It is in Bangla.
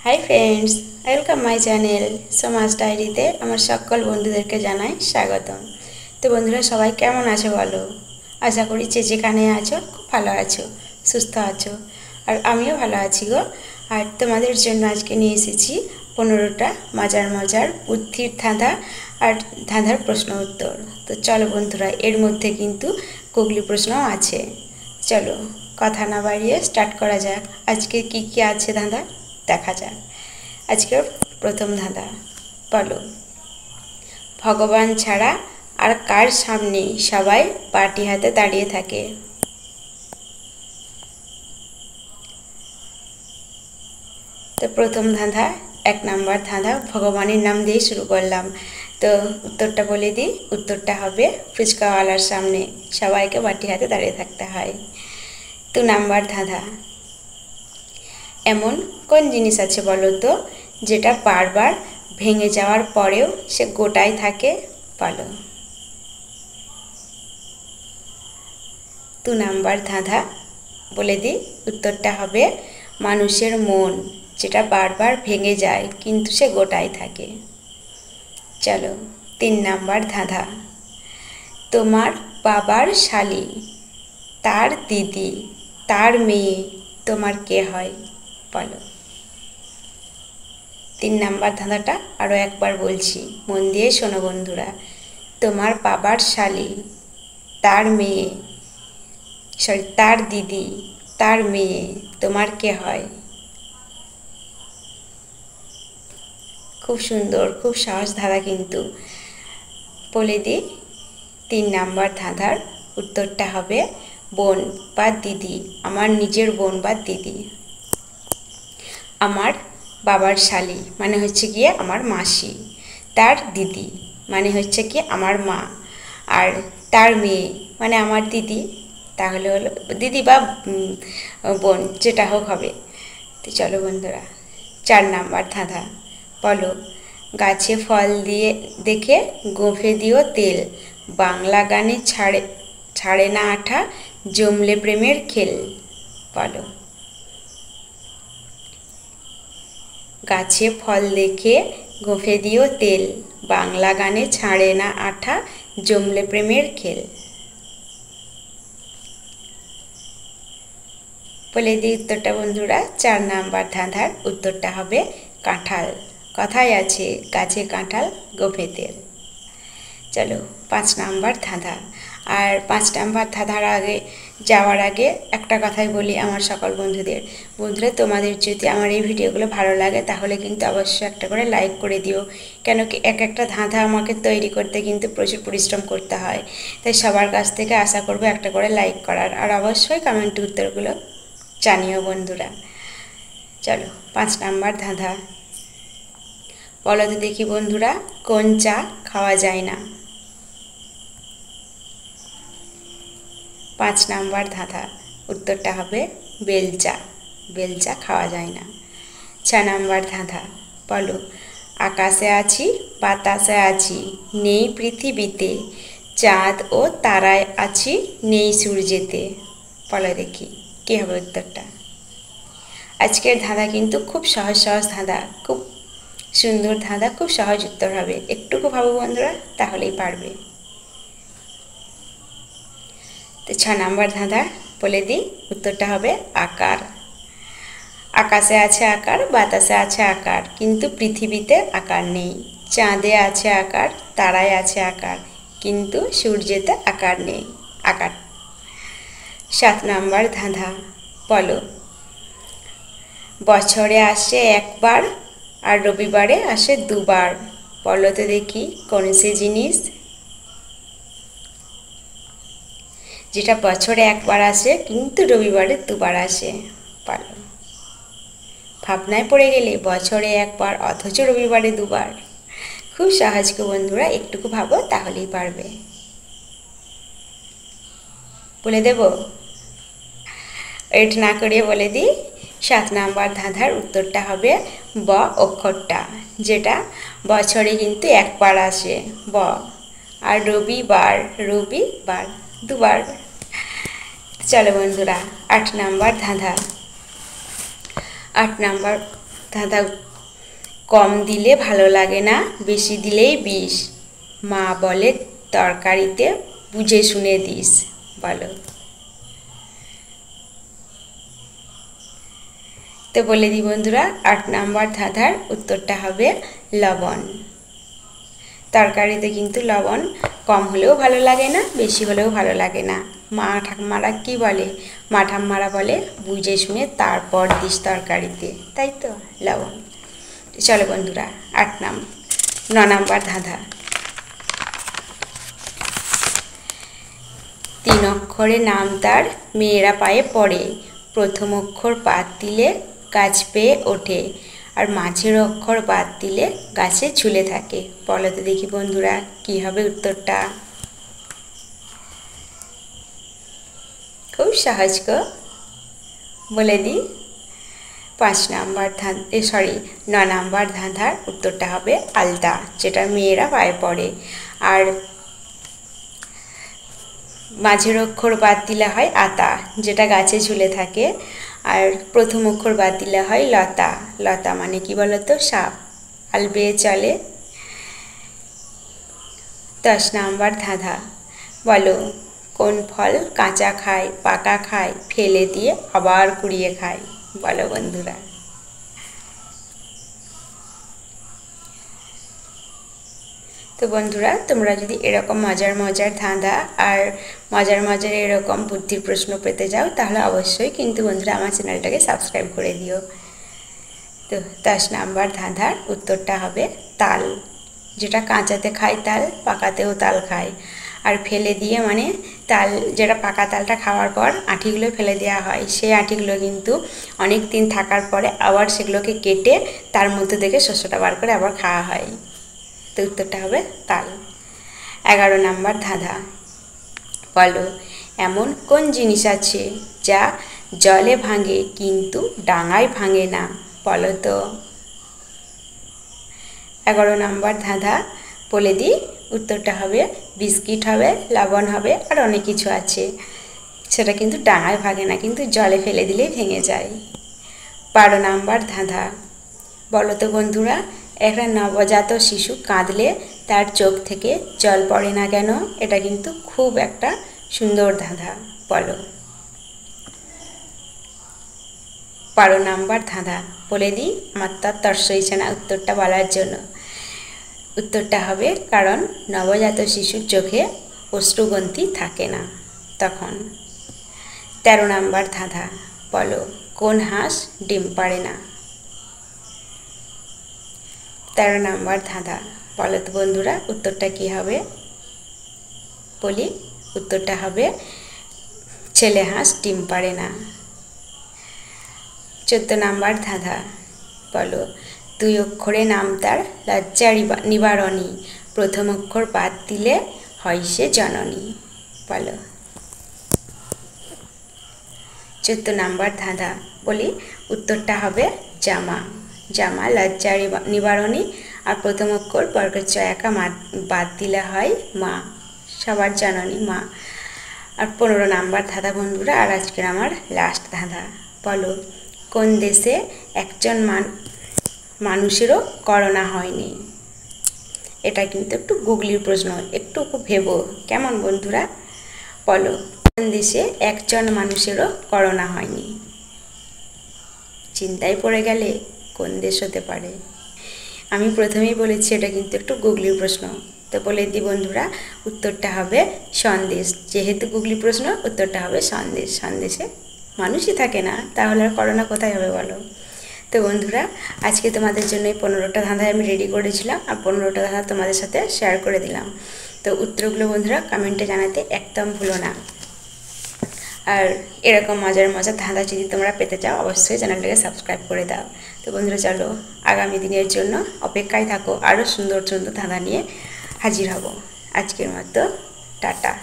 Hi friends, welcome my channel সমাজ ডায়েরিতে আমার সকল বন্ধুদেরকে জানাই স্বাগতম। তো বন্ধুরা সবাই কেমন আছো বলো? আশা করি যে যেখানে আছো খুব ভালো আছো, সুস্থ আছো, আর আমিও ভালো আছি গো। আর তোমাদের জন্য আজকে নিয়ে এসেছি 15টা মজার মজার বুদ্ধির ধাঁধা আর ধাঁধার প্রশ্ন উত্তর। তো চলো বন্ধুরা, এর মধ্যে কিন্তু গুগলি প্রশ্নও আছে। চলো কথা না বাড়িয়ে স্টার্ট করা যাক। আজকে কি কি আছে ধাঁধা দেখা যাক। আজকের প্রথম ধাঁধা, বলো ভগবান ছাড়া আর কার সামনে সবাই বাটি হাতে দাঁড়িয়ে থাকে? তো প্রথম ধাঁধা, 1 নম্বর ধাঁধা ভগবানের নাম দিয়ে শুরু করলাম। তো উত্তরটা বলে দিই, উত্তরটা হবে ফুচকাওয়ালার সামনে সবাইকে বাটি হাতে দাঁড়িয়ে থাকতে হয়। 2 নম্বর ধাঁধা, এমন কোন জিনিস আছে বলো তো যেটা বারবার ভেঙে যাওয়ার পরেও সে গোটাই থাকে? বলো। 2 নম্বর ধাঁধা বলে দিই, উত্তরটা হবে মানুষের মন, যেটা বারবার ভেঙে যায় কিন্তু সে গোটাই থাকে। চলো 3 নম্বর ধাঁধা, তোমার বাবার শালি, তার দিদি, তার মেয়ে, তোমার কে হয়? বলো। 3 নম্বর ধাঁধাটা আরও একবার বলছি, মন দিয়ে শোনো বন্ধুরা। তোমার বাবার শালি, তার মেয়ে, তার দিদি, তার মেয়ে, তোমার কে হয়? খুব সুন্দর, খুব সহজ ধাঁধা কিন্তু। বলে দিই, 3 নম্বর ধাঁধার উত্তরটা হবে বোন বা দিদি, আমার নিজের বোন বা দিদি। আমার বাবার শালি মানে হচ্ছে গিয়ে আমার মাসি, তার দিদি মানে হচ্ছে কি আমার মা, আর তার মেয়ে মানে আমার দিদি, তাহলে হলো দিদি বা বোন, যেটা হোক হবে। তো চলো বন্ধুরা, 4 নম্বর ধাঁধা, বলো গাছে ফল দিয়ে দেখে গোঁফে দিও তেল, বাংলা গানে ছাড়ে ছাড়ে না আঠা, জমলে প্রেমের খেল। বলো। গাছে ফল দেখে গোঁফে দিও তেল, বাংলা গানে ছাড়ে না আঠা, জমলে প্রেমের খেল। বলে দিই উত্তরটা বন্ধুরা, 4 নম্বর ধাঁধার উত্তরটা হবে কাঁঠাল। কথায় আছে গাছে কাঁঠাল গোঁফে তেল। চলো 5 নম্বর ধাঁধা। আর 5 নম্বর ধাঁধার যাওয়ার আগে একটা কথাই বলি আমার সকল বন্ধুরা, তোমাদের যদি আমার এই ভিডিওগুলো ভালো লাগে তাহলে কিন্তু অবশ্যই একটা করে লাইক করে দিও, কেন কি একটা ধাঁধা আমাকে তৈরি করতে কিন্তু প্রচুর পরিশ্রম করতে হয়। তাই সবার কাছ থেকে আশা করবো একটা করে লাইক করার, আর অবশ্যই কমেন্ট উত্তরগুলো জানিও বন্ধুরা। চলো 5 নম্বর ধাঁধা, বলো তো দেখি বন্ধুরা, কোন চা খাওয়া যায় না? 5 নম্বর ধাঁধা, উত্তরটা হবে বেলচা, বেলচা খাওয়া যায় না। 6 নম্বর ধাঁধা, বলো আকাশে আছি বাতাসে আছি নেই পৃথিবীতে, চাঁদ ও তারায় আছি নেই সূর্যেতে। বলো দেখি কী হবে উত্তরটা। আজকের ধাঁধা কিন্তু খুব সহজ সহজ ধাঁধা, খুব সুন্দর ধাঁধা, খুব সহজ উত্তর হবে, একটুকু ভাবো বন্ধুরা তাহলেই পারবে। তো 6 নম্বর ধাঁধা বলে দিই, উত্তরটা হবে আকার। আকাশে আছে আকার বাতাসে আছে আকার কিন্তু পৃথিবীতে আকার নেই, চাঁদে আছে আকার তারায় আছে আকার কিন্তু সূর্যেতে আকার নেই, আকার। 7 নম্বর ধাঁধা, বলো বছরে আসে একবার আর রবিবারে আসে দুবার, বলো তো দেখি কোন সে জিনিস যেটা বছরে একবার আসে কিন্তু রবিবারে দুবার আসে? বলো। ভাবনায় পড়ে গেলে, বছরে একবার অথচ রবিবারে দুবার। খুব সহজ গো বন্ধুরা, একটুকু ভাবো তাহলেই পারবে। বলে দেব, ওয়েট না করিয়ে বলে দিই, 7 নম্বর ধাঁধার উত্তরটা হবে ব অক্ষরটা, যেটা বছরে কিন্তু একবার আসে ব, আর রবিবার, রবিবার দুবার। চলো বন্ধুরা 8 নম্বর ধাঁধা, 8 নম্বর ধাঁধা কম দিলে ভালো লাগে না, বেশি দিলেই বিষ, মা বলে তরকারিতে বুঝে শুনে দিস। বলো। তো বলে দিই বন্ধুরা, 8 নম্বর ধাঁধার উত্তরটা হবে লবণ। তরকারিতে কিন্তু লবণ কম হলেও ভালো লাগে না, বেশি হলেও ভালো লাগে না। মা ঠাকুমারা কি বলে? মা ঠাম্মারা বলে বুঝে শুনে তারপর দিস তরকারিতে, তাই তো? লবণ। চলো বন্ধুরা, 9 নম্বর ধাঁধা। 3 অক্ষরে নাম তার, মেয়েরা পায়ে পড়ে, প্রথম অক্ষর বাদ দিলে গাছ পেয়ে ওঠে, আর মাঝের অক্ষর বাদ দিলে গাছে ঝুলে থাকে। বলো তো দেখি বন্ধুরা, কি হবে উত্তরটা? খুব সহজ গো। বলে দিই, 9 নম্বর ধাঁধার উত্তরটা হবে আলতা, যেটা মেয়েরা পায়ে পড়ে। আর মাঝের অক্ষর বাদ দিলে হয় আতা, যেটা গাছে ঝুলে থাকে। আর প্রথম অক্ষর বাদ দিলে হয় লতা। লতা মানে কি বলো তো? সাপ। আল বেয়ে চলে। 10 নম্বর ধাঁধা। বলো, কোন ফল কাঁচা খায়, পাকা খায়, ফেলে দিয়ে আবার কুড়িয়ে খায়? বলো বন্ধুরা। তো বন্ধুরা, তোমরা যদি এরকম মজার মজার ধাঁধা আর মজার মজার এরকম বুদ্ধির প্রশ্ন পেতে যাও, তাহলে অবশ্যই কিন্তু বন্ধুরা আমার চ্যানেলটাকে সাবস্ক্রাইব করে দিও। তো 10 নম্বর ধাঁধার উত্তরটা হবে তাল, যেটা কাঁচাতে খায় তাল, পাকাতেও তাল খায়। আর ফেলে দিয়ে মানে তাল, যেটা পাকা তালটা খাওয়ার পর আঁঠিগুলো ফেলে দেওয়া হয়, সেই আঁঠিগুলো কিন্তু অনেক দিন থাকার পরে আবার সেগুলোকে কেটে তার মধ্যে থেকে শস্যটা বার করে আবার খাওয়া হয়। তো উত্তরটা হবে তাল। 11 নম্বর ধাঁধা। বলো, এমন কোন জিনিস আছে যা জলে ভাঙে কিন্তু ডাঙায় ভাঙে না? বলো তো। 11 নম্বর ধাঁধা বলে দিই, উত্তরটা হবে বিস্কিট হবে, লবণ হবে, আর অনেক কিছু আছে। সেটা কিন্তু ডাঙায় ভাঙে না, কিন্তু জলে ফেলে দিলেই ভেঙে যায়। 12 নম্বর ধাঁধা। বলো তো বন্ধুরা, একটা নবজাত শিশু কাঁদলে তার চোখ থেকে জল পড়ে না কেন? এটা কিন্তু খুব একটা সুন্দর ধাঁধা। বলো। 12 নম্বর ধাঁধা বলে দিই, আমার তো তর্স হয়েছে না উত্তরটা বলার জন্য। উত্তরটা হবে কারণ নবজাত শিশুর চোখে অশ্রুগ্রন্থি থাকে না তখন। 13 নম্বর ধাঁধা। বলো, কোন হাঁস ডিম পাড়ে না? 13 নম্বর ধাঁধা। বলো তো বন্ধুরা, উত্তরটা কি হবে? বলি, উত্তরটা হবে ছেলে হাঁস ডিম পাড়ে না। 14 নম্বর ধাঁধা। বলো, 2 অক্ষরে নাম তার, লজ্জা নিবারণী, প্রথম অক্ষর বাদ দিলে হয় সে জননী। বলো। 14 নম্বর ধাঁধা। বলি, উত্তরটা হবে জামা। জামা লজ্জা নিবারণী, আর প্রথম অক্ষর বর্গের একা বাদ দিলে হয় মা, সবার জননী মা। আর 15 নম্বর ধাঁধা বন্ধুরা, আর আজকের আমার লাস্ট ধাঁধা। বলো, কোন দেশে একজন মানুষেরও করোনা হয়নি? এটা কিন্তু একটু গুগলির প্রশ্ন, একটু ভেবো কেমন বন্ধুরা। বলো, কোন দেশে একজন মানুষেরও করোনা হয়নি? চিন্তায় পড়ে গেলে কোন দেশ হতে পারে? আমি প্রথমেই বলেছি এটা কিন্তু একটু গুগলির প্রশ্ন। তো বলে দিই বন্ধুরা, উত্তরটা হবে সন্দেশ। যেহেতু গুগলি প্রশ্ন, উত্তরটা হবে সন্দেশ। সন্দেশে মানুষই থাকে না, তাহলে আর করোনা কোথায় হবে বলো। তো বন্ধুরা, আজকে তোমাদের জন্য এই 15টা ধাঁধা আমি রেডি করেছিলাম, আর 15টা ধাঁধা তোমাদের সাথে শেয়ার করে দিলাম। তো উত্তরগুলো বন্ধুরা কমেন্টে জানাতে একদম ভুলো না। আর এরকম মজার মজার ধাঁধা যদি তোমরা পেতে চাও, অবশ্যই চ্যানেলটাকে সাবস্ক্রাইব করে দাও। তো বন্ধুরা চলো, আগামী দিনের জন্য অপেক্ষায় থাকো, আরও সুন্দর সুন্দর ধাঁধা নিয়ে হাজির হব। আজকের মতো টাটা।